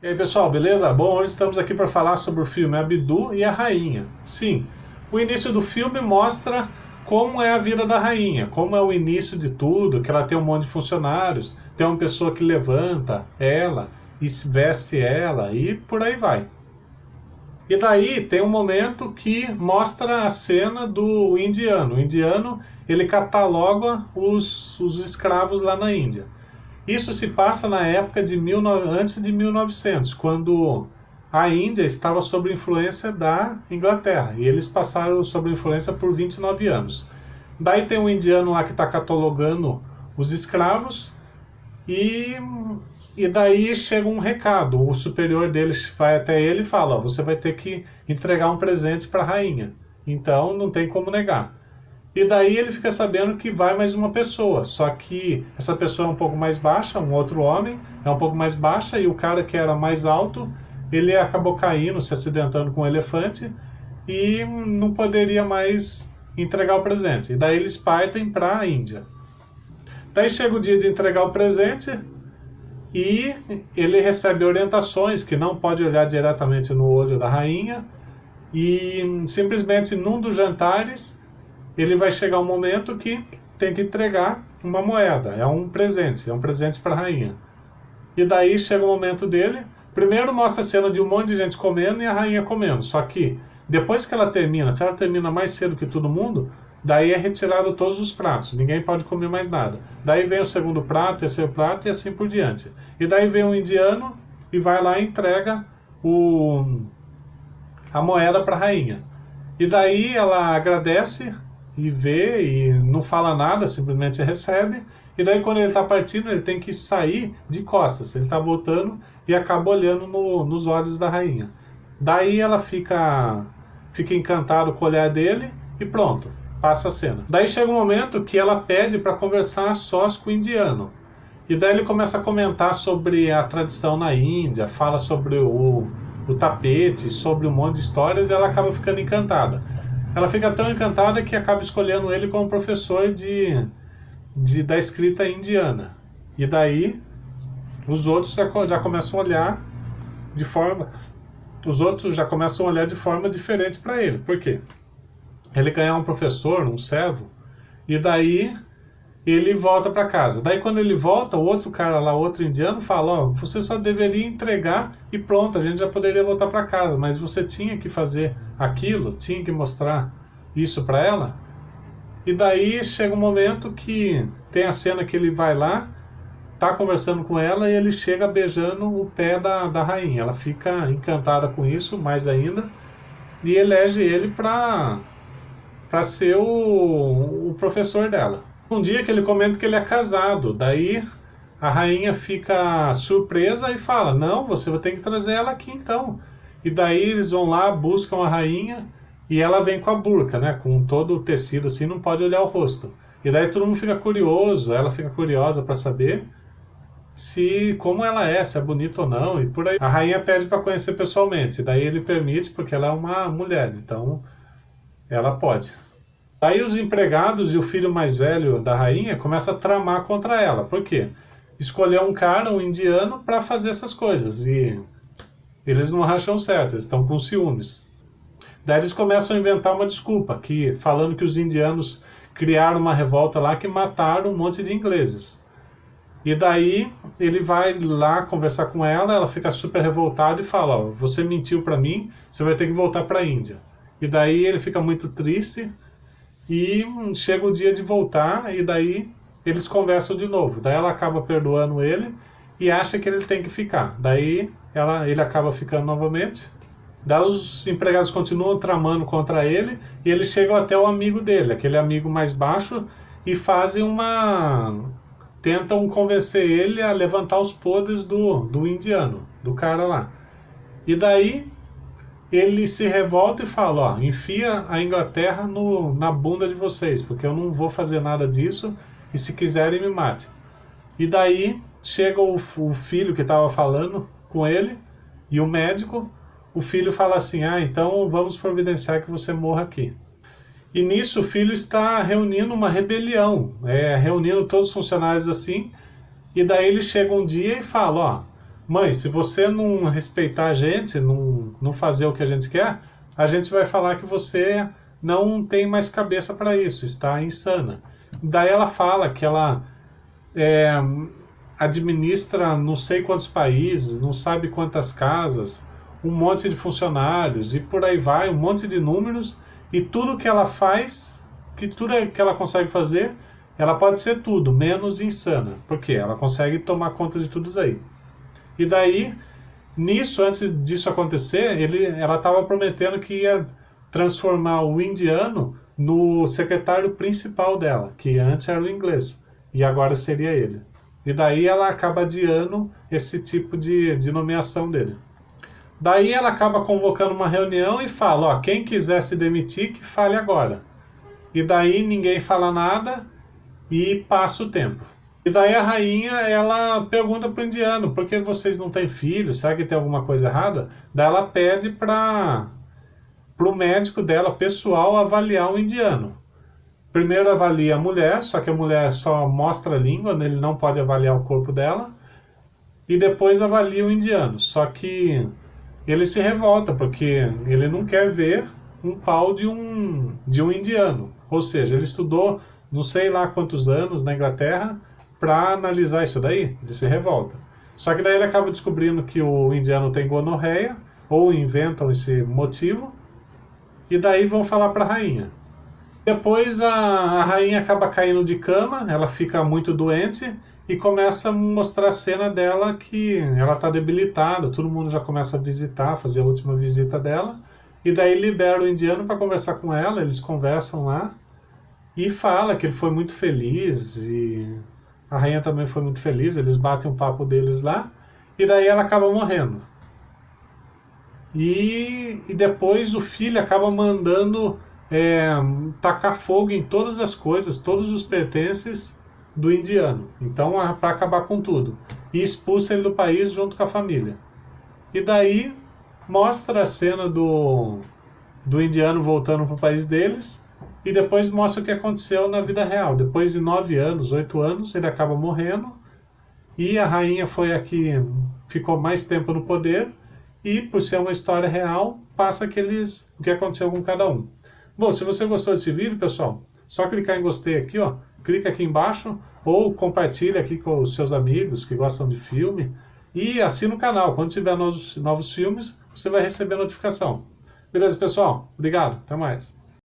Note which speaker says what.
Speaker 1: E aí pessoal, beleza? Bom, hoje estamos aqui para falar sobre o filme Abdu e a Rainha. Sim, o início do filme mostra como é a vida da rainha, como é o início de tudo, que ela tem um monte de funcionários, tem uma pessoa que levanta ela e veste ela e por aí vai. E daí tem um momento que mostra a cena do indiano. O indiano, ele cataloga os escravos lá na Índia. Isso se passa na época de antes de 1900, quando a Índia estava sob influência da Inglaterra. E eles passaram sob influência por 29 anos. Daí tem um indiano lá que está catalogando os escravos e, e daí chega um recado. O superior deles vai até ele e fala: ó, você vai ter que entregar um presente para a rainha. Então não tem como negar. E daí ele fica sabendo que vai mais uma pessoa, só que essa pessoa é um pouco mais baixa, um outro homem é um pouco mais baixa, e o cara que era mais alto, ele acabou caindo, se acidentando com um elefante, e não poderia mais entregar o presente. E daí eles partem para a Índia. Daí chega o dia de entregar o presente, e ele recebe orientações que não pode olhar diretamente no olho da rainha, e simplesmente num dos jantares ele vai chegar um momento que tem que entregar uma moeda, é um presente para a rainha. E daí chega o momento dele, primeiro mostra a cena de um monte de gente comendo e a rainha comendo, só que depois que ela termina, se ela termina mais cedo que todo mundo, daí é retirado todos os pratos, ninguém pode comer mais nada. Daí vem o segundo prato, terceiro prato e assim por diante. E daí vem um indiano e vai lá e entrega a moeda para a rainha. E daí ela agradece e vê e não fala nada, simplesmente recebe. E daí quando ele está partindo, ele tem que sair de costas. Ele está voltando e acaba olhando nos olhos da rainha. Daí ela fica encantada com o olhar dele e pronto, passa a cena. Daí chega um momento que ela pede para conversar a sós com o indiano. E daí ele começa a comentar sobre a tradição na Índia, fala sobre o tapete, sobre um monte de histórias, e ela acaba ficando encantada. Ela fica tão encantada que acaba escolhendo ele como professor da escrita indiana. E daí os outros já começam a olhar de forma diferente para ele. Por quê? Ele ganha um professor, um servo, e daí ele volta para casa. Daí quando ele volta, o outro cara lá, outro indiano, fala: ó, você só deveria entregar e pronto, a gente já poderia voltar para casa, mas você tinha que fazer aquilo, tinha que mostrar isso para ela. E daí chega um momento que tem a cena que ele vai lá, tá conversando com ela e ele chega beijando o pé da rainha. Ela fica encantada com isso, mais ainda, e elege ele para ser o professor dela. Um dia que ele comenta que ele é casado, daí a rainha fica surpresa e fala: não, você vai ter que trazer ela aqui então. E daí eles vão lá, buscam a rainha e ela vem com a burca, né, com todo o tecido assim, não pode olhar o rosto. E daí todo mundo fica curioso, ela fica curiosa para saber como ela é, se é bonita ou não, e por aí. A rainha pede para conhecer pessoalmente, daí ele permite porque ela é uma mulher, então ela pode. Aí os empregados e o filho mais velho da rainha começam a tramar contra ela. Por quê? Escolheu um cara, um indiano, para fazer essas coisas. E eles não acham certo, eles estão com ciúmes. Daí eles começam a inventar uma desculpa, falando que os indianos criaram uma revolta lá que mataram um monte de ingleses. E daí ele vai lá conversar com ela, ela fica super revoltada e fala: ó, você mentiu para mim, você vai ter que voltar para a Índia. E daí ele fica muito triste. E chega o dia de voltar e daí eles conversam de novo. Daí ela acaba perdoando ele e acha que ele tem que ficar. Daí ele acaba ficando novamente. Daí os empregados continuam tramando contra ele e eles chegam até o amigo dele, aquele amigo mais baixo, e tentam convencer ele a levantar os podres do indiano, do cara lá. E daí ele se revolta e fala: ó, enfia a Inglaterra na bunda de vocês, porque eu não vou fazer nada disso, e se quiserem me matem. E daí chega o filho que estava falando com ele, e o médico. O filho fala assim: ah, então vamos providenciar que você morra aqui. E nisso o filho está reunindo uma rebelião, reunindo todos os funcionários assim, e daí ele chega um dia e fala: ó, mãe, se você não respeitar a gente, não fazer o que a gente quer, a gente vai falar que você não tem mais cabeça para isso, está insana. Daí ela fala que ela administra não sei quantos países, não sabe quantas casas, um monte de funcionários e por aí vai, um monte de números, e tudo que ela faz, que tudo que ela consegue fazer, ela pode ser tudo, menos insana, porque ela consegue tomar conta de tudo isso aí. E daí, nisso, antes disso acontecer, ela estava prometendo que ia transformar o indiano no secretário principal dela, que antes era o inglês, e agora seria ele. E daí ela acaba adiando esse tipo de nomeação dele. Daí ela acaba convocando uma reunião e fala, ó, quem quiser se demitir, que fale agora. E daí ninguém fala nada e passa o tempo. E daí a rainha, ela pergunta pro indiano, por que vocês não têm filhos? Será que tem alguma coisa errada? Daí ela pede pro médico dela, pessoal, avaliar o indiano. Primeiro avalia a mulher, só que a mulher só mostra a língua, ele não pode avaliar o corpo dela. E depois avalia o indiano, só que ele se revolta, porque ele não quer ver um pau de um indiano. Ou seja, ele estudou não sei lá quantos anos na Inglaterra para analisar isso daí, ele se revolta. Só que daí ele acaba descobrindo que o indiano tem gonorreia, ou inventam esse motivo, e daí vão falar para a rainha. Depois a rainha acaba caindo de cama, ela fica muito doente e começa a mostrar a cena dela que ela está debilitada, todo mundo já começa a visitar, fazer a última visita dela, e daí libera o indiano para conversar com ela, eles conversam lá, e fala que ele foi muito feliz, e a rainha também foi muito feliz, eles batem um papo deles lá, e daí ela acaba morrendo. E depois o filho acaba mandando tacar fogo em todas as coisas, todos os pertences do indiano. Então, para acabar com tudo. E expulsa ele do país junto com a família. E daí mostra a cena do indiano voltando para o país deles e depois mostra o que aconteceu na vida real. Depois de 9 anos, 8 anos, ele acaba morrendo e a rainha foi a que ficou mais tempo no poder e, por ser uma história real, passa o que aconteceu com cada um. Bom, se você gostou desse vídeo, pessoal, só clicar em gostei aqui, ó, clica aqui embaixo ou compartilha aqui com os seus amigos que gostam de filme e assina o canal. Quando tiver novos filmes, você vai receber a notificação. Beleza, pessoal? Obrigado. Até mais.